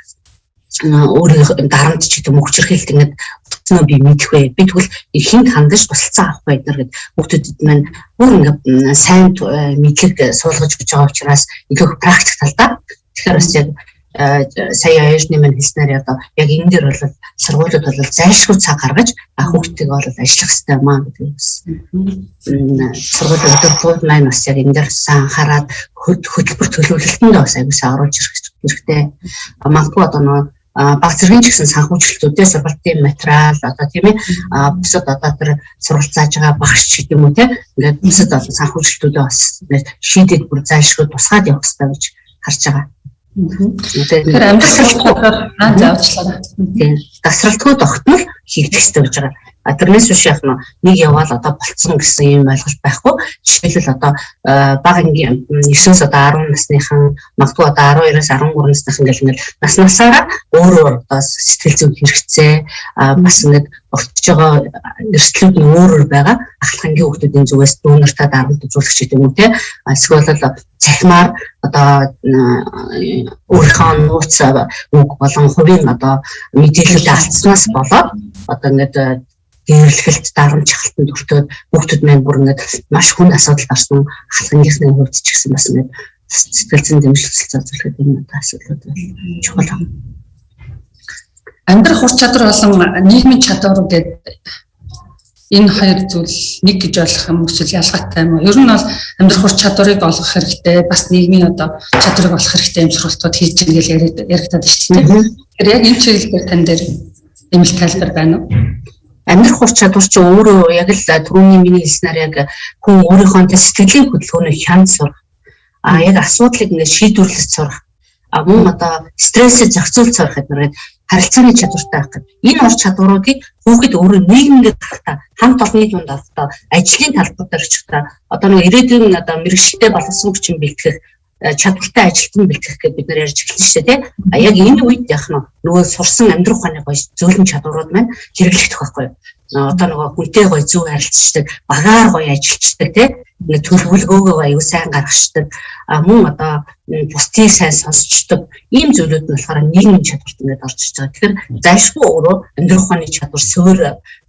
өөрийн дарамт ч гэдэг юм хүчирхийлэлт ингээд утгаснаа би мэдэх вэ. Би тэгвэл ихэнд хандаж тусалцаа авах байдлаар гэдэг хүүхдүүдэд маань бүр ингээд сайн мэдлэг суулгаж өгч байгаа учраас илүү практик талдаа. Тэгэхээр бас яг сая аяжны маань хэлснээр одоо яг энэ дээр бол сургуулиуд бол зайлшгүй цаг гаргаж хүүхдтэйгээ бол ажиллах хэрэгтэй юм аа гэдэг бас. Сургуулийн өдөрлгүүд маань бас яг энэ дээр анхаарал хөтөлбөр төлөвлөлтөнд бас аягүй оруулж ирэх хэрэгтэй. Магадгүй одоо нөгөө баг зэргийн ч гэсэн санхүүжилтүүдээ сургалтын материал одоо тийм ээ бусад одоо тэр сургалт зааж байгаа багш ч гэдэг юм уу тийм ингээд бусад одоо санхүүжилтүүдээ бас шийдээд бүр зайлшгүй тусгаад явах хэрэгтэй гэж харж байгаа. Тэр амьдрал заавчлаа. Тийм. Дасралтгүй тогтмол хийгдэх хэрэгтэй гэж байгаа. Тэрнээс биш яг нэг яваал одоо болцсон гэсэн юм ойлголт байхгүй. Жишээлбэл одоо бага ангийн 9-с одоо 10 насныхан магадгүй одоо 12-оос 13 насныхан гэл ингээд наснасаараа өөрөө одоо сэтгэл зүйн хэрэгцээ бас ингээд орчиж байгаа эрсдлүүд нь өөрөөр байгаа. Ахлах ангийн хүүхдүүдийн зүгээс дүүнэртээ дарамт үзүүлэгч гэдэг юм те. Эсвэл цахимаар одоо өөрийнхөө нууц үг болон хувийн одоо мэдээлэлд алдснаас болоод одоо ингээд гэрэлхэлт дарамт чахалтанд өртөөд хүүхдүүд маань бүр ингээд маш хүн асуудалд орсон ахлагийнхны хувьд ч гэсэн бас ингээд сэтгэл зүйн дэмжлэг зориулах энэ асуудлууд чухал. Амьдрах ур чадвар болон нийгмийн чадвар гэдэг энэ хоёр зүйл нэг гэж ойлгох юм эсвэл ялгаатай юм уу? Ер нь бол амьдрах ур чадварыг олгох хэрэгтэй, бас нийгмийн одоо чадварыг олох хэрэгтэй юм сургалтууд хийж байгаа гэж яригадаад шүү дээ. Тэгэхээр яг энэ чиглэлээр тань дээр нэмэлт тайлбар байна уу? Амьдрах ур чадвар чи өөрөө яг л түрүүний миний хэлснээр яг хүн өөрийнхөө сэтгэлийн хөдөлгөөнийг хянд сурах. Яг асуудлыг ингээд шийдвэрлэж сурах. Мөн одоо стрессээ зохицуулж сурах гэдэг харилцааны чадвартай байх гэдэг. Энэ ур чадваруудыг хүүхэд өөрөө нийгэмдээ талтаа хамт олонны дунд одоо ажлын талбар дээр ч одоо нэг ирээдүйн одоо мэргэжилтэд боловсон хүчин бэлтгэх чадвартай ажилтан бэлтгэх гэж бид нар ярьж эхэлсэн шүү дээ. Яг энэ үед яг нөгөө сурсан амьдрах ухааны гоё зөөлөн чадварууд маань хэрэглэгдэх байхгүй. Одоо нөгөө хүнтэй гоё зөв харилцдаг, багаар гоё ажилчдаг тийм төлөвлөгөөгөө аюу сайн гаргацдаг, мөн одоо бусдыг сайн сонсчдаг ийм зүйлүүд нь болохоор нийгмийн чадварт ингээд орж ирж байгаа. Тэгэхээр зайлшгүй өөрөө амьдрах ухааны чадвар суур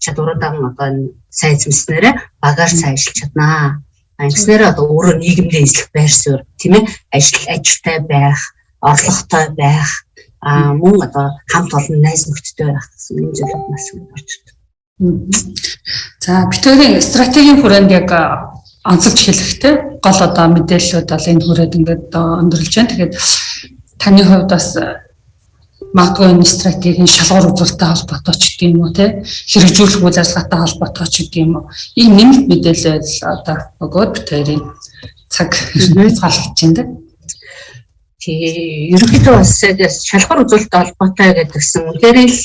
чадваруудаа одоо сайн эзэмснээрээ багаар сайн ажиллаж чаднаа. Ингэснээр одоо өөрөө нийгэмдээ эзлэх байр суурь тийм ээ ажилтай байх, орлоготой байх, мөн одоо хамт олон найз нөхдөдтэй байх гэсэн юм зүйлүүд маш их орж ирдэг. За битүүрийн стратегийн хүрээнд яг онцолж хэлэхдээ гол одоо мэдээллүүд бол энэ хүрээд ингээд өндөрлж байна. Тэгэхээр таны хувьд бас магадгүй энэ стратегийн шалгуур үзүүлэлттэй холбоотой ч гэдэг юм уу те хэрэгжүүлэх үйл ажиллагаатай холбоотой ч гэдэг юм уу. Ийм нэмэлт мэдээлэл одоо өгөөд битүүрийн цаг хязгаарлаж байна. Тэгээ ерөнхийдөө бас шалгуур үзүүлэлттэй холбоотой гэдгсэн үнээрээ л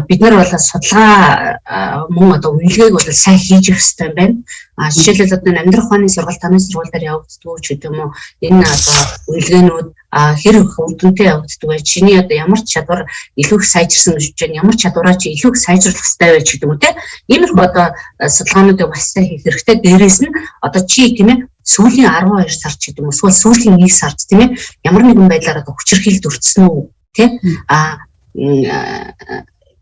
бид нар бол судалгаа мөн одоо үнэлгээг бол сайн хийж явах хэрэгтэй байна. Жишээлбэл одоо амьдрах ухааны сургалт тамирын сургалт дээр явагддаг ч гэдэг юм уу. Энэ одоо үнэлгээнүүд хэр их үр дүнтэй явагддаг вэ? Чиний одоо ямар чадвар илүү их сайжирсан гэж байна? Ямар чадвараа чи илүү их сайжруулах хэрэгтэй вэ гэдэг юм уу те? Иймэрхүү одоо судалгаануудыг бас сайн хийх хэрэгтэй. Дээрээс нь одоо чи тийм ээ сүүлийн 12 сар ч гэдэг юм уу, эсвэл сүүлийн 1 сард тийм ээ ямар нэгэн байдлаар одоо хүчирхийлэлд өртсөн үү тийм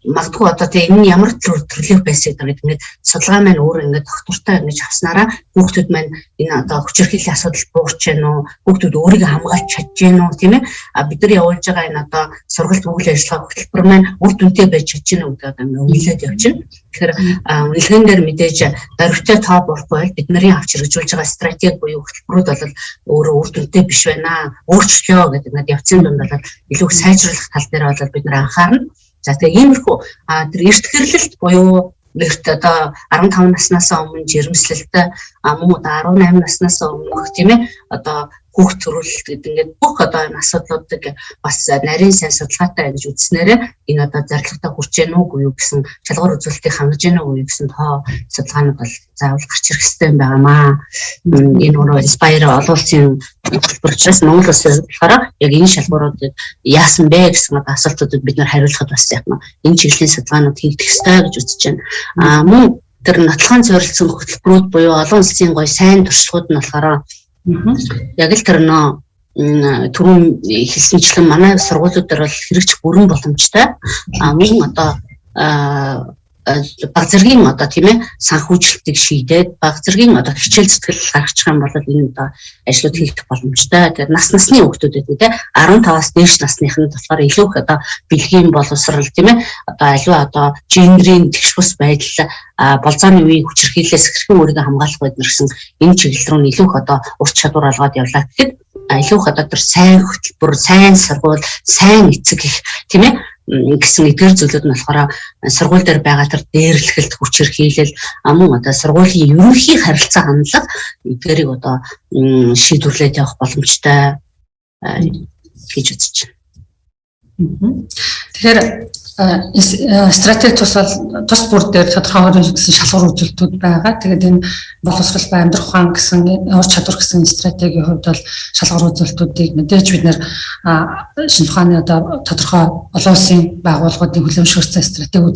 магадгүй одоо тийм энэ ямар төрлөх байсан гэдэг ингээд судалгаа маань өөр ингээд доктортой ингэж авснараа хүүхдүүд маань энэ одоо хүчирхийллийн асуудал буурч гэнэ үү, хүүхдүүд өөрийгөө хамгаалж чадж гэнэ үү тийм ээ бид нар явуулж байгаа энэ одоо сургалт үйл ажиллагаа хөтөлбөр маань үр дүнтэй байж чадж гэнэ үү гэдэг ингээд үнэлээд явчихна. Тэгэхээр үнэлгээнд дээр мэдээж дөрвтэй тоо болохгүй бид нарын авч хэрэгжүүлж байгаа стратеги буюу хөтөлбөрүүд бол өөрөө үр дүнтэй биш байна. Өөрчлөлөө гэдэг ингээд явцын дунд бол илүү сайжруулах тал дээр бол бид нар анхаарна. За тэгээ иймэрхүү тэр эрт гэрлэлт буюу эрт одоо 15 наснаас өмнө жирэмслэлт мөн одоо 18 наснаас өмнөх тийм ээ одоо хүүхд төрүүлэлт гэдэг ингээд бүх одоо энэ асуудлуудыг бас нарийн сайн судалгаатай гэж үзснээрээ энэ одоо зорилготой хүрч гэнэ үгүй юу гэсэн шалгуур үзүүлэлтийг хангаж гэнэ үгүй юу гэсэн тоо судалгаанууд бол заавал гарч ирэх хэрэгтэй юм байнамаа. Энэ өөрөө Inspire олон улсын хөтөлбөрчөөс Монгол улсын болохоор яг энэ шалгууруудыг яасан бэ гэсэн асуултуудад бид нар хариулахад бас яг энэ чиглэлийн судалгаанууд хийгдэх ёстой гэж үзэж байна. Мөн тэр нотлохын зорилтсон хөтөлбөрүүд буюу олон улсын гоё сайн туршлагууд нь болохоор яг л тэр түрүүн хэлсэнчлэн манай сургуулиуд дээр бол хэрэгжих бүрэн боломжтой. Мөн одоо баг зэргийн одоо тийм ээ санхүүжилтийг шийдээд баг зэргийн одоо хичээл зүтгэл гаргачих юм бол энэ одоо ажлууд хийх боломжтой. Тэгээд насны хүүхдүүдэд тийм 15-аас дээш насныханд болохоор илүү их одоо бэлгийн боловсрал тийм ээ одоо аливаа одоо гендрийн тэгш бус байдал болзооны үеийн хүчирхийллээс хэрхэн өөрийгөө хамгаалах вэ гэсэн энэ чиглэл рүү илүү их одоо ур чадвар олгоод явлаа гэхэд илүү их одоо тэр сайн хөтөлбөр, сайн сургууль, сайн эцэг их тийм ээ гэсэн эдгээр зүйлүүд нь болохоор сургууль дээр байгаа тэр дээрлэхэлт хүчирхийлэл мөн одоо сургуулийн ерөнхий харилцаа хандлага эдгээрийг одоо шийдвэрлээд явах боломжтой гэж үзэж байна. Тэгэхээр стратеги тус бүр дээр тодорхой гэсэн шалгуур үзүүлэлтүүд байгаа. Тэгээд энэ боловсрал ба амьдрах ухаан гэсэн ур чадвар гэсэн стратегийн хувьд бол шалгуур үзүүлэлтүүдийг мэдээж бид нэр шинэ ухааны одоо тодорхой олон улсын байгууллагуудын хүлээмжшүүлсэн стратеги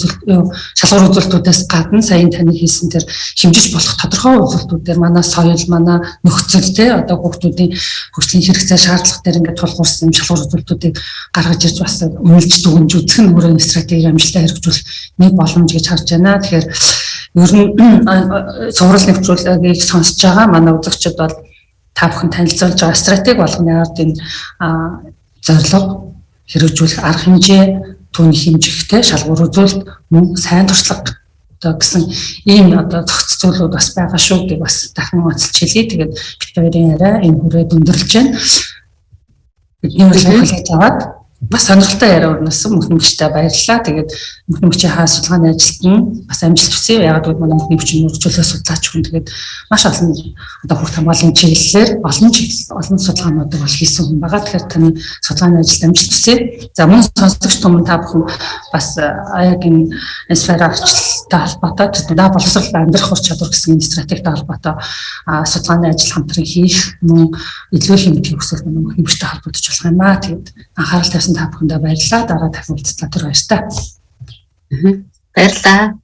шалгуур үзүүлэлтүүдээс гадна сая таны хэлсэн тэр хэмжиж болох тодорхой үзүүлэлтүүдээр манай соёл, манай нөхцөл те одоо хүүхдүүдийн хөгжлийн хэрэгцээ шаардлага дээр ингээд тулгуурсан шалгуур үзүүлэлтүүдийг гаргаж ирж бас үнэлж дүгнж үзэх нь өөрөө стратеги амжилттай хэрэгжүүлэх нэг боломж гэж харж байна. Тэгэхээр ер нь цуврал нэвтрүүлгийг сонсож байгаа манай үзэгчид бол та бүхэн танилцуулж байгаа стратеги болгоны ард энэ зорилго хэрэгжүүлэх арга хэмжээ, түүний хэмжигтэй шалгуур үзүүлэлт, мөн сайн туршлага одоо гэсэн ийм одоо зохиц зүйлүүд бас байгаа шүү гэж бас дахин онцлж хэлье. Тэгээд бид хоёрын арай энэ хүрээд өндөрлж байна. Бидний урилгыг хүлээж аваад бас сонирхолтой яриа өрнөсөн мөнхнөмчтэй баярлалаа. Тэгээд мөнхнөмчийн хаа судалгааны ажилд нь бас амжилт хүсье. Яг гэвэл манай мөнхнөмчийн үргэлжлүүлэх судлаач хүн тэгээд маш олон одоо хүүхд хамгааллын чиглэлээр олон судалгаануудыг бол хийсэн хүн байгаа. Тэгэхээр таны судалгааны ажилд амжилт хүсье. За мөн сонсогч түмэн та бүхэн бас яг энэ Inspire аргачлалтай холбоотой да боловсрол амьдрах ур чадвар гэсэн стратегтэй холбоотой судалгааны ажил хамтран хийх мөн илүү хэмжих хүсвэл мөнхнөмчтэй холбогдож болох юм аа. Тэгээд анхаарал тавьсан та бүхэндээ баярлалаа. Дараа дахин уулзлаа. Тэр баярлалаа. Баярлалаа.